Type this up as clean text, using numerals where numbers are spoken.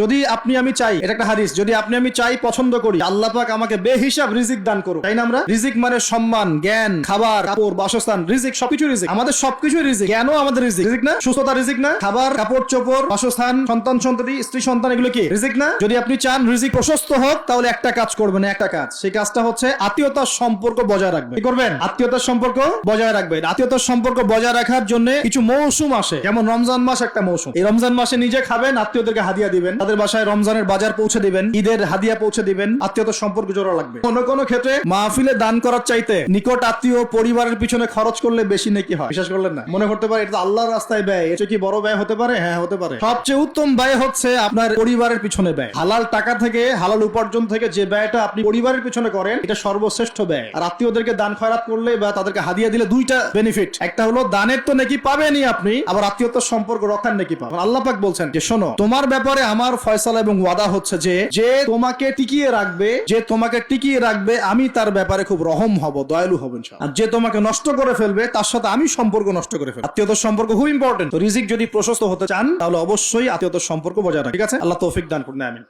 যদি আপনি আমি চাই, এটা একটা হাদিস, যদি আপনি আমি চাই, পছন্দ করি, আল্লাহ পাক আমাকে বেহিসাব রিজিক দান করুন, তাই না? আমরা রিজিক মানে সম্মান, জ্ঞান, খাবার, কাপড়, বাসস্থান, রিজিক সবকিছু রিজিক, আমাদের সবকিছুই রিজিক। জ্ঞানও আমাদের রিজিক, রিজিক না? সুস্থতা রিজিক না? খাবার, কাপড় চোপড়, বাসস্থান, সন্তান সন্ততি, স্ত্রী সন্তান, এগুলো কি রিজিক না? যদি আপনি চান রিজিক প্রশস্ত হোক, তাহলে একটা কাজ করবেন, একটা কাজ, সেই কাজটা হচ্ছে আত্মীয়তার সম্পর্ক বজায় রাখবেন। কি করবেন? আত্মীয়তার সম্পর্ক বজায় রাখবেন। আত্মীয়তার সম্পর্ক বজায় রাখার জন্য কিছু মৌসুম আসে, যেমন রমজান মাস একটা মৌসুম। এই রমজান মাসে নিজে খাবেন, আত্মীয়দেরকে হাদিয়া দিবেন, তাদের বাসায় রমজানের বাজার পৌঁছে দিবেন, ঈদের হাদিয়া পৌঁছে দিবেন, আত্মীয়তার সম্পর্ক জোড়া লাগবে। কোনো ক্ষেত্রে মাহফিলে দান করার চাইতে নিকট আত্মীয় পরিবারের পিছনে খরচ করলে বেশি নেকি হয়। বিশ্বাস করলেন না? মনে করতে পারে এটা তো আল্লাহর রাস্তায় ব্যয়, এটা কি বড় ব্যয় হতে পারে? হ্যাঁ, হতে পারে। সবচেয়ে উত্তম ব্যয় হচ্ছে আপনার পরিবারের পিছনে ব্যয়। হালাল টাকা থেকে, হালাল উপার্জন থেকে যে ব্যয়টা আপনি পরিবারের পিছনে করেন, এটা সর্বশ্রেষ্ঠ ব্যয়। আর আত্মীয়দেরকে দান খয়রাত করলে বা তাদেরকে হাদিয়া দিলে দুইটা বেনিফিট, একটা হলো দানের তো নেকি পাবেনই আপনি, আবার আত্মীয়তার সম্পর্ক রক্ষার নেকি পাবেন। আল্লাহ পাক বলছেন যে শোনো, তোমার ব্যাপারে আমার ফয়সালা এবং ওয়াদা হচ্ছে যে তোমাকে টিকিয়ে রাখবে, যে তোমাকে টিকিয়ে রাখবে, আমি তার ব্যাপারে খুব রহম হব, দয়ালু হব ইনশাআল্লাহ। আর যে তোমাকে নষ্ট করে ফেলবে, তার সাথে আমি সম্পর্ক নষ্ট করে ফেলবো। আত্মীয়তার সম্পর্ক খুব ইম্পর্টেন্ট। রিজিক যদি প্রশস্ত হতে চান, তাহলে অবশ্যই আত্মীয়তার সম্পর্ক বজায় রাখুন। ঠিক আছে? আল্লাহ তৌফিক দান করুন, আমিন।